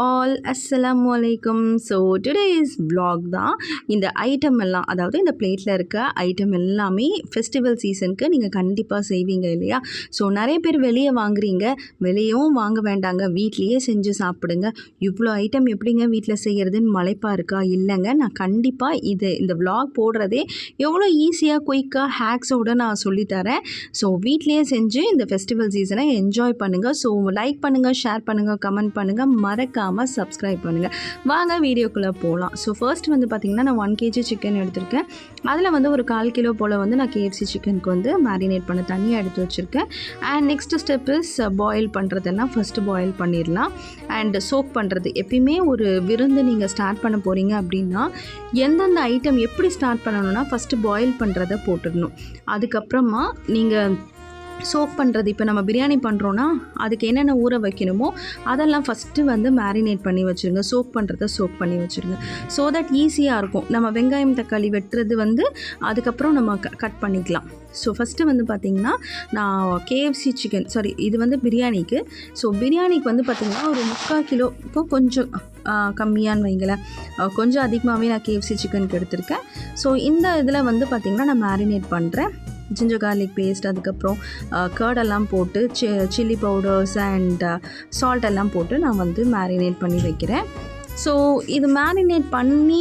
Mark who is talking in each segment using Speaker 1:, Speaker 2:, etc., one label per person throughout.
Speaker 1: All அஸ்ஸலாமு அலைக்கும். So today's vlog தான். இந்த ஐட்டம் எல்லாம், அதாவது இந்த பிளேட்டில் இருக்க ஐட்டம் எல்லாமே ஃபெஸ்டிவல் சீசனுக்கு நீங்கள் கண்டிப்பாக செய்வீங்க இல்லையா? ஸோ நிறைய பேர் வெளியே வாங்குறீங்க, வெளியவும் வாங்க வேண்டாங்க, வீட்லேயே செஞ்சு சாப்பிடுங்க. இவ்வளோ ஐட்டம் எப்படிங்க வீட்டில் செய்கிறதுன்னு மலைப்பாக இருக்கா? இல்லைங்க, நான் கண்டிப்பாக இந்த vlog போடுறதே எவ்வளோ ஈஸியாக குயிக்காக ஹேக்ஸோடு நான் சொல்லித்தரேன். ஸோ வீட்லேயே செஞ்சு இந்த ஃபெஸ்டிவல் சீசனை என்ஜாய் பண்ணுங்கள். ஸோ லைக் பண்ணுங்கள், ஷேர் பண்ணுங்கள், கமெண்ட் பண்ணுங்கள், மறக்காமல் சப்ஸ்கிரைப் பண்ணுங்கள். வாங்க வீடியோக்குள்ளே போகலாம். ஸோ ஃபர்ஸ்ட் வந்து பார்த்திங்கன்னா நான் 1 kg சிக்கன் எடுத்திருக்கேன். அதில் வந்து ஒரு 1/4 கிலோ போல் வந்து நான் KFC சிக்கனுக்கு வந்து மேரினேட் பண்ண தனியாக எடுத்து வச்சுருக்கேன். And next step is boil பண்ணுறதெல்லாம் ஃபஸ்ட்டு பாயில் பண்ணிடலாம். அண்ட் சோக் பண்ணுறது, எப்பயுமே ஒரு விருந்து நீங்கள் ஸ்டார்ட் பண்ண போகிறீங்க அப்படின்னா எந்தெந்த ஐட்டம் எப்படி ஸ்டார்ட் பண்ணணும்னா ஃபஸ்ட்டு பாயில் பண்ணுறதை போட்டுடணும். அதுக்கப்புறமா நீங்கள் சோக் பண்ணுறது, இப்போ நம்ம பிரியாணி பண்ணுறோன்னா அதுக்கு என்னென்ன ஊற வைக்கணுமோ அதெல்லாம் ஃபஸ்ட்டு வந்து மேரினேட் பண்ணி வச்சுருங்க. சோக் பண்ணுறத சோக் பண்ணி வச்சுருங்க. ஸோ தட் ஈஸியாக இருக்கும். நம்ம வெங்காயம் தக்காளி வெட்டுறது வந்து அதுக்கப்புறம் நம்ம கட் பண்ணிக்கலாம். ஸோ ஃபஸ்ட்டு வந்து பார்த்திங்கன்னா நான் KFC சிக்கன், சாரி இது வந்து பிரியாணிக்கு. ஸோ பிரியாணிக்கு வந்து பார்த்திங்கன்னா ஒரு 3/4 கிலோ, இப்போ கொஞ்சம் கம்மியான்னு வைங்களேன், கொஞ்சம் அதிகமாகவே நான் KFC சிக்கனுக்கு எடுத்திருக்கேன். ஸோ இந்த இதில் வந்து பார்த்திங்கன்னா நான் மேரினேட் பண்ணுறேன். ஜிஞ்சர் கார்லிக் பேஸ்ட், அதுக்கப்புறம் கர்டெல்லாம் போட்டு சில்லி பவுடர்ஸ் அண்ட் சால்ட் எல்லாம் போட்டு நான் வந்து மேரினேட் பண்ணி வைக்கிறேன். ஸோ இது மேரினேட் பண்ணி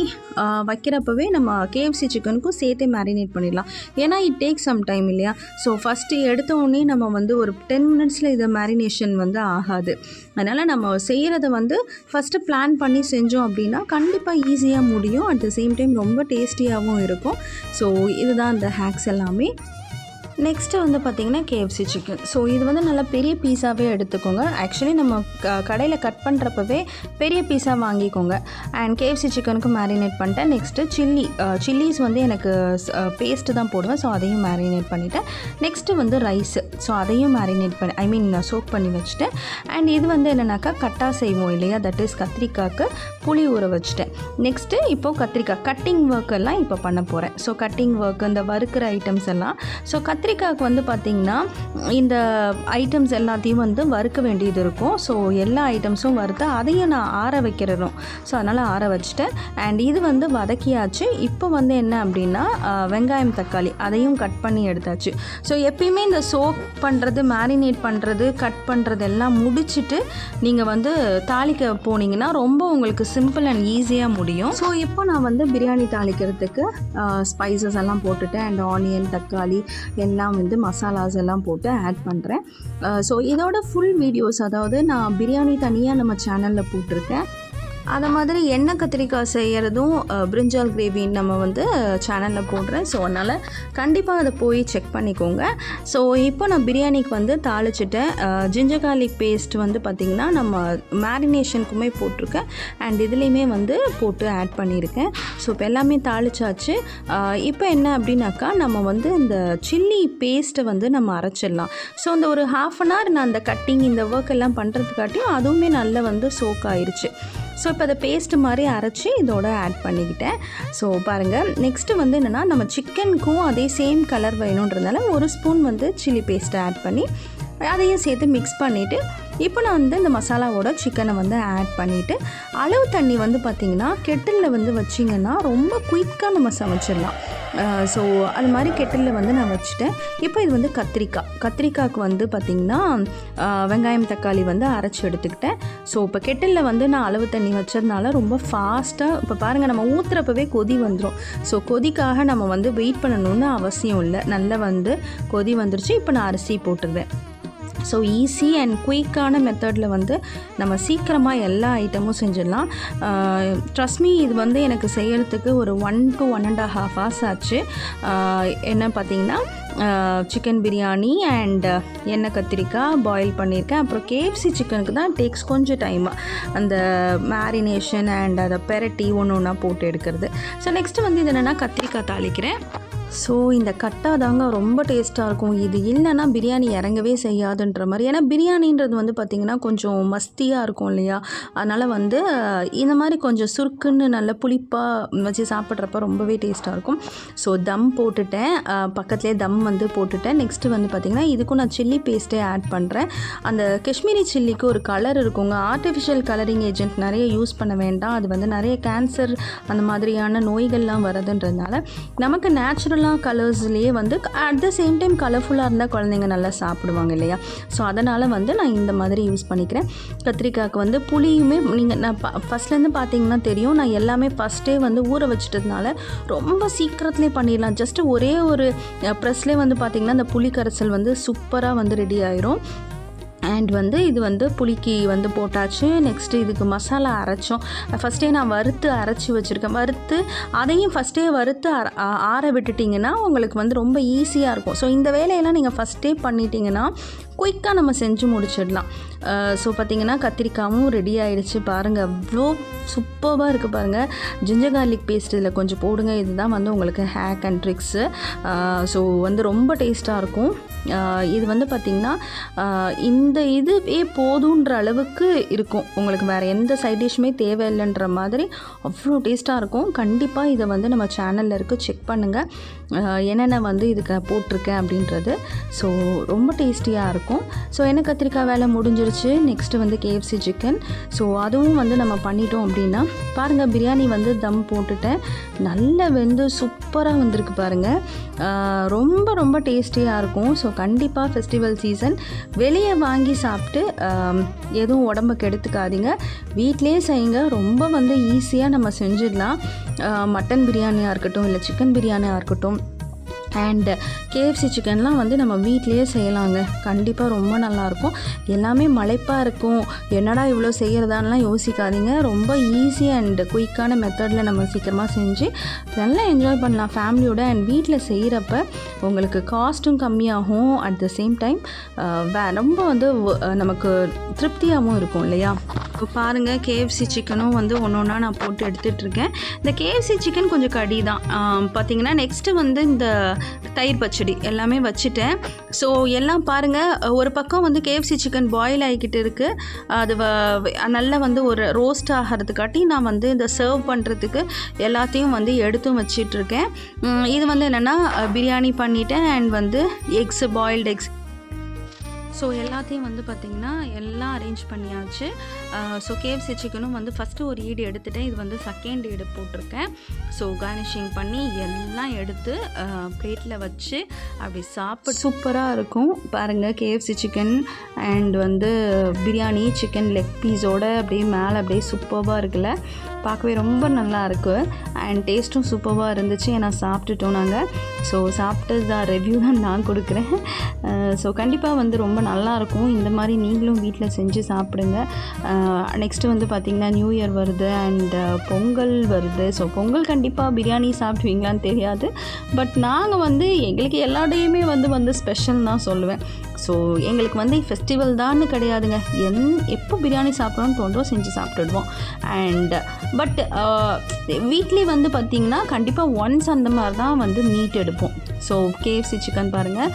Speaker 1: வைக்கிறப்பவே நம்ம KFC சிக்கனுக்கும் சேர்த்தே மேரினேட் பண்ணிடலாம். ஏன்னா இட் டேக் சம் டைம் இல்லையா? ஸோ ஃபஸ்ட்டு எடுத்தோடனே நம்ம வந்து ஒரு 10 மினிட்ஸில் இதை மேரினேஷன் வந்து ஆகாது. அதனால் நம்ம செய்கிறத வந்து ஃபஸ்ட்டு பிளான் பண்ணி செஞ்சோம் அப்படின்னா கண்டிப்பாக ஈஸியாக முடியும். அட் த சேம் டைம் ரொம்ப டேஸ்டியாகவும் இருக்கும். ஸோ இதுதான் இந்த ஹேக்ஸ் எல்லாமே. நெக்ஸ்ட்டு வந்து பார்த்திங்கன்னா KFC சிக்கன். ஸோ இது வந்து நல்லா பெரிய பீஸாகவே எடுத்துக்கோங்க. ஆக்சுவலி நம்ம கடையில் கட் பண்ணுறப்பவே பெரிய பீஸாக வாங்கிக்கோங்க. அண்ட் KFC சிக்கனுக்கு மேரினேட் பண்ணிட்டேன். நெக்ஸ்ட்டு சில்லிஸ் வந்து எனக்கு பேஸ்ட்டு தான் போடுவேன். ஸோ அதையும் மேரினேட் பண்ணிவிட்டேன். நெக்ஸ்ட்டு வந்து ரைஸு, ஸோ அதையும் மேரினேட் பண்ணி நான் சோக் பண்ணி வச்சுட்டேன். அண்ட் இது வந்து என்னென்னாக்கா கட்டா செய்வோம் இல்லையா, தட் இஸ் கத்திரிக்காய்க்கு புளி ஊற வச்சுட்டேன். நெக்ஸ்ட்டு இப்போது கத்திரிக்காய் கட்டிங் ஒர்க் எல்லாம் இப்போ பண்ண போகிறேன். ஸோ கட்டிங் ஒர்க், இந்த வறுக்கிற ஐட்டம்ஸ் எல்லாம். ஸோ கத்திரிக்காய்க்கு வந்து பார்த்திங்கன்னா இந்த ஐட்டம்ஸ் எல்லாத்தையும் வந்து வறுக்க வேண்டியது இருக்கும். ஸோ எல்லா ஐட்டம்ஸும் வறுத்து அதையும் நான் ஆற வைக்கிறணும். ஸோ அதனால் ஆற வச்சுட்டேன். அண்ட் இது வந்து வதக்கியாச்சு. இப்போ வந்து என்ன அப்படின்னா வெங்காயம் தக்காளி அதையும் கட் பண்ணி எடுத்தாச்சு. ஸோ எப்பயுமே இந்த சோக் பண்ணுறது, மேரினேட் பண்ணுறது, கட் பண்ணுறது எல்லாம் முடிச்சுட்டு நீங்கள் வந்து தாளிக்க போனீங்கன்னா ரொம்ப உங்களுக்கு சிம்பிள் அண்ட் ஈஸியாக முடியும். ஸோ இப்போ நான் வந்து பிரியாணி தாளிக்கிறதுக்கு ஸ்பைசஸ் எல்லாம் போட்டுட்டேன். அண்ட் ஆனியன், தக்காளி எல்லாம் வந்து மசாலாஸ் எல்லாம் போட்டு ஆட் பண்ணுறேன். ஸோ இதோட ஃபுல் வீடியோஸ், அதாவது நான் பிரியாணி தனியாக நம்ம சேனலில் போட்டிருக்கேன். அதை மாதிரி எண்ணெய் கத்திரிக்காய் செய்கிறதும் பிரிஞ்சால் கிரேவி நம்ம வந்து சேனலில் போடுறேன். ஸோ அதனால் கண்டிப்பாக அதை போய் செக் பண்ணிக்கோங்க. ஸோ இப்போ நான் பிரியாணிக்கு வந்து தாளிச்சிட்டேன். ஜிஞ்சர் கார்லிக் பேஸ்ட் வந்து பார்த்திங்கன்னா நம்ம மேரினேஷனுக்குமே போட்டிருக்கேன். அண்ட் இதுலேயுமே வந்து போட்டு ஆட் பண்ணியிருக்கேன். ஸோ இப்போ எல்லாமே தாளிச்சாச்சு. இப்போ என்ன அப்படின்னாக்கா நம்ம வந்து இந்த சில்லி பேஸ்ட்டை வந்து நம்ம அரைச்சிடலாம். ஸோ இந்த ஒரு 1/2 an hour நான் அந்த கட்டிங் இந்த ஒர்க் எல்லாம் பண்ணுறதுக்காட்டியும் அதுவுமே நல்லா வந்து சோக் ஆயிடுச்சு. ஸோ இப்போ அதை பேஸ்ட்டு மாதிரி அரைச்சி இதோட ஆட் பண்ணிக்கிட்டேன். ஸோ பாருங்கள், நெக்ஸ்ட்டு வந்து என்னென்னா நம்ம சிக்கனுக்கும் அதே சேம் கலர் வேணுன்றதுனால 1 ஸ்பூன் வந்து சில்லி பேஸ்ட்டை ஆட் பண்ணி அதையும் சேர்த்து மிக்ஸ் பண்ணிவிட்டு இப்போ நான் வந்து இந்த மசாலாவோட சிக்கனை வந்து ஆட் பண்ணிவிட்டு அளவு தண்ணி வந்து பார்த்திங்கன்னா கெட்டிலில் வந்து வச்சிங்கன்னா ரொம்ப குயிக்காக நம்ம சமைச்சிடலாம். ஸோ அது மாதிரி கெட்டிலில் வந்து நான் வச்சுட்டேன். இப்போ இது வந்து கத்திரிக்காய்க்கு வந்து பார்த்திங்கன்னா வெங்காயம் தக்காளி வந்து அரைச்சி எடுத்துக்கிட்டேன். ஸோ இப்போ கெட்டிலில் வந்து நான் அளவு தண்ணி வச்சதுனால ரொம்ப ஃபாஸ்ட்டாக, இப்போ பாருங்கள் நம்ம ஊற்றுறப்பவே கொதி வந்துடும். ஸோ கொதிக்காக நம்ம வந்து வெயிட் பண்ணணும்னு அவசியம் இல்லை. நல்லா வந்து கொதி வந்துருச்சு. இப்போ நான் அரிசி போட்டுருவேன். ஸோ ஈஸி அண்ட் குயிக்கான மெத்தடில் வந்து நம்ம சீக்கிரமாக எல்லா ஐட்டமும் செஞ்சிடலாம். ட்ரஸ்ட் மீ, இது வந்து எனக்கு செய்கிறதுக்கு ஒரு 1 to 1.5 hours ஆச்சு. என்ன பார்த்திங்கன்னா சிக்கன் பிரியாணி அண்ட் எண்ணெய் கத்திரிக்காய் பாயில் பண்ணியிருக்கேன். அப்புறம் KFC சிக்கனுக்கு தான் டேக்ஸ் கொஞ்சம் டைம், அந்த மேரினேஷன் அண்ட் அதை பெரட்டி ஒன்று ஒன்றா போட்டு எடுக்கிறது. ஸோ நெக்ஸ்ட்டு வந்து இது என்னென்னா கத்திரிக்காய் தாளிக்கிறேன். ஸோ இந்த கட்டா தாங்க ரொம்ப டேஸ்ட்டாக இருக்கும். இது இல்லைன்னா பிரியாணி இறங்கவே செய்யாதுன்ற மாதிரி. ஏன்னா பிரியாணின்றது வந்து பார்த்திங்கன்னா கொஞ்சம் மஸ்தியாக இருக்கும் இல்லையா, அதனால் வந்து இந்த மாதிரி கொஞ்சம் சுருக்குன்னு நல்ல புளிப்பாக வச்சு சாப்பிட்றப்ப ரொம்பவே டேஸ்ட்டாக இருக்கும். ஸோ தம் போட்டுட்டேன், பக்கத்துலேயே தம் வந்து போட்டுட்டேன். நெக்ஸ்ட்டு வந்து பார்த்திங்கன்னா இதுக்கும் நான் சில்லி பேஸ்ட்டே ஆட் பண்ணுறேன். அந்த காஷ்மீரி சில்லிக்கு ஒரு கலர் இருக்குங்க. ஆர்டிஃபிஷியல் கலரிங் ஏஜென்ட் நிறைய யூஸ் பண்ண வேண்டாம். அது வந்து நிறைய கேன்சர் அந்த மாதிரியான நோய்கள்லாம் வருதுன்றதுனால நமக்கு நேச்சுரலாக கலர்ஸ்லேயே வந்து அட் த சேம் டைம் கலர்ஃபுல்லாக இருந்தால் குழந்தைங்க நல்லா சாப்பிடுவாங்க இல்லையா. ஸோ அதனால் வந்து நான் இந்த மாதிரி யூஸ் பண்ணிக்கிறேன். கத்திரிக்காய்க்கு வந்து புளியுமே நான் ஃபஸ்ட்லேருந்து பார்த்தீங்கன்னா தெரியும், நான் எல்லாமே ஃபஸ்ட்டே வந்து ஊற வச்சுட்டதுனால ரொம்ப சீக்கிரத்துலேயே பண்ணிடலாம். ஜஸ்ட்டு ஒரே ஒரு ப்ரெஸ்லேயே வந்து பார்த்திங்கன்னா அந்த புளி கரைசல் வந்து சூப்பராக வந்து ரெடி ஆயிரும். அண்ட் வந்து இது வந்து புளிக்கு வந்து போட்டாச்சு. நெக்ஸ்ட்டு இதுக்கு மசாலா அரைச்சோம். ஃபஸ்ட்டே நான் வறுத்து அரைச்சி வச்சுருக்கேன். வறுத்து அதையும் ஃபஸ்ட்டே வறுத்து ஆற விட்டுட்டிங்கன்னா உங்களுக்கு வந்து ரொம்ப ஈஸியாக இருக்கும். ஸோ இந்த வேலையெல்லாம் நீங்கள் ஃபஸ்ட்டே பண்ணிட்டீங்கன்னா குயிக்காக நம்ம செஞ்சு முடிச்சிடலாம். ஸோ பார்த்திங்கன்னா கத்திரிக்காயும் ரெடி ஆகிடுச்சு. பாருங்கள் அவ்வளோ சூப்பராக இருக்குது பாருங்கள். ஜிஞ்சர் கார்லிக் பேஸ்ட் இதில் கொஞ்சம் போடுங்க. இதுதான் வந்து உங்களுக்கு ஹேக் அண்ட் ட்ரிக்ஸு. ஸோ வந்து ரொம்ப டேஸ்ட்டாக இருக்கும். இது வந்து பார்த்திங்கன்னா இந்த இதுவே போதுன்ற அளவுக்கு இருக்கும். உங்களுக்கு வேறு எந்த சைட் டிஷ்ஷுமே தேவையில்லைன்ற மாதிரி அவ்வளோ டேஸ்ட்டாக இருக்கும். கண்டிப்பாக இதை வந்து நம்ம சேனலில் இருக்குது, செக் பண்ணுங்கள் என்னென்ன வந்து இதுக்கு போட்டிருக்கேன் அப்படின்றது. ஸோ ரொம்ப டேஸ்டியாக இருக்கும். ஸோ என்ன கத்திரிக்காய் வேலை முடிஞ்சிருச்சு. நெக்ஸ்ட்டு வந்து KFC சிக்கன். ஸோ அதுவும் வந்து நம்ம பண்ணிட்டோம் அப்படின்னா பாருங்கள், பிரியாணி வந்து தம் போட்டுட்டேன். நல்லா வெந்து சூப்பராக வந்திருக்கு பாருங்கள். ரொம்ப ரொம்ப டேஸ்டியாக இருக்கும். ஸோ கண்டிப்பாக ஃபெஸ்டிவல் சீசன் வெளியே வாங்கி சாப்பிட்டு எதுவும் உடம்புக்கு எடுத்துக்காதீங்க, வீட்டிலே செய்யுங்க. ரொம்ப வந்து ஈஸியாக நம்ம செஞ்சிடலாம். மட்டன் பிரியாணியாக இருக்கட்டும், இல்லை சிக்கன் பிரியாணியாக இருக்கட்டும், அண்ட் KFC சிக்கன்லாம் வந்து நம்ம வீட்டிலையே செய்யலாங்க. கண்டிப்பாக ரொம்ப நல்லாயிருக்கும். எல்லாமே மலைப்பாக இருக்கும், என்னடா இவ்வளோ செய்கிறதான்லாம் யோசிக்காதீங்க. ரொம்ப ஈஸி அண்ட் குயிக்கான மெத்தடில் நம்ம சீக்கிரமாக செஞ்சு நல்லா என்ஜாய் பண்ணலாம் ஃபேமிலியோட. அண்ட் வீட்டில் செய்கிறப்ப உங்களுக்கு காஸ்ட்டும் கம்மியாகும், அட் த சேம் டைம் ரொம்ப வந்து நமக்கு திருப்தியாகவும் இருக்கும் இல்லையா. இப்போ பாருங்கள், KFC சிக்கனும் வந்து ஒன்று ஒன்றா நான் போட்டு எடுத்துகிட்ருக்கேன். இந்த KFC சிக்கன் கொஞ்சம் கடி தான் பார்த்திங்கன்னா. நெக்ஸ்ட்டு வந்து இந்த தயிர் பச்சடி எல்லாமே வச்சுட்டேன். ஸோ எல்லாம் பாருங்கள், ஒரு பக்கம் வந்து KFC சிக்கன் பாயில் ஆகிக்கிட்டு இருக்குது. அது நல்லா வந்து ஒரு ரோஸ்ட் ஆகிறதுக்காட்டி நான் வந்து இந்த சர்வ் பண்ணுறதுக்கு எல்லாத்தையும் வந்து எடுத்தும் வச்சிட்ருக்கேன். இது வந்து என்னென்னா பிரியாணி பண்ணிவிட்டேன் அண்ட் வந்து பாயில்டு எக்ஸ். ஸோ எல்லாத்தையும் வந்து பார்த்திங்கன்னா எல்லாம் அரேஞ்ச் பண்ணியாச்சு. ஸோ KFC சிக்கனும் வந்து ஃபஸ்ட்டு ஒரு ஈடு எடுத்துட்டேன். இது வந்து செகண்ட் ஈடு போட்டிருக்கேன். ஸோ கார்னிஷிங் பண்ணி எல்லாம் எடுத்து பிளேட்டில் வச்சு அப்படி சாப்பிட்டு சூப்பராக இருக்கும் பாருங்கள். KFC சிக்கன் அண்ட் வந்து பிரியாணி சிக்கன் லெக் பீஸோடு அப்படியே மேலே அப்படியே சூப்பராக இருக்குல்ல, பார்க்கவே ரொம்ப நல்லா இருக்குது. அண்ட் டேஸ்ட்டும் சூப்பராக இருந்துச்சு. ஏன்னா சாப்பிட்டுட்டோம் நாங்கள். ஸோ சாப்பிட்டு தான் ரிவ்யூ தான் நான் கொடுக்குறேன். ஸோ கண்டிப்பாக வந்து ரொம்ப நல்லாயிருக்கும். இந்த மாதிரி நீங்களும் வீட்டில் செஞ்சு சாப்பிடுங்க. நெக்ஸ்ட்டு வந்து பார்த்திங்கன்னா நியூ இயர் வருது அண்ட் பொங்கல் வருது. ஸோ பொங்கல் கண்டிப்பாக பிரியாணி சாப்பிடுவீங்களான்னு தெரியாது, பட் நாங்கள் வந்து எங்களுக்கு எல்லா டேயுமே வந்து ஸ்பெஷல் தான் சொல்லுவேன். ஸோ எங்களுக்கு வந்து ஃபெஸ்டிவல் தான் கிடையாதுங்க, எப்போ பிரியாணி சாப்பிடணும்னு தோன்றோ செஞ்சு சாப்பிட்டுடுவோம். அண்ட் பட் வீக்லி வந்து பார்த்திங்கன்னா கண்டிப்பாக ஒன்ஸ் அந்த மாதிரி தான் வந்து மீட் எடுப்போம். ஸோ KFC சிக்கன் பாருங்கள்.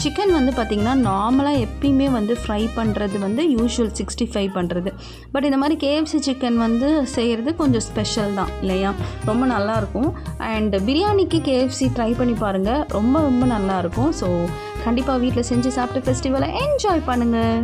Speaker 1: சிக்கன் வந்து பார்த்திங்கன்னா நார்மலாக எப்பயுமே வந்து ஃப்ரை பண்ணுறது வந்து யூஷுவல் 65 பண்ணுறது. பட் இந்த மாதிரி KFC சிக்கன் வந்து செய்கிறது கொஞ்சம் ஸ்பெஷல் தான் இல்லையா, ரொம்ப நல்லாயிருக்கும். அண்ட் பிரியாணிக்கு KFC ட்ரை பண்ணி பாருங்கள், ரொம்ப ரொம்ப நல்லாயிருக்கும். ஸோ கண்டிப்பாக வீட்டில் செஞ்சு சாப்பிட்டு ஃபெஸ்டிவலை என்ஜாய் பண்ணுங்கள்.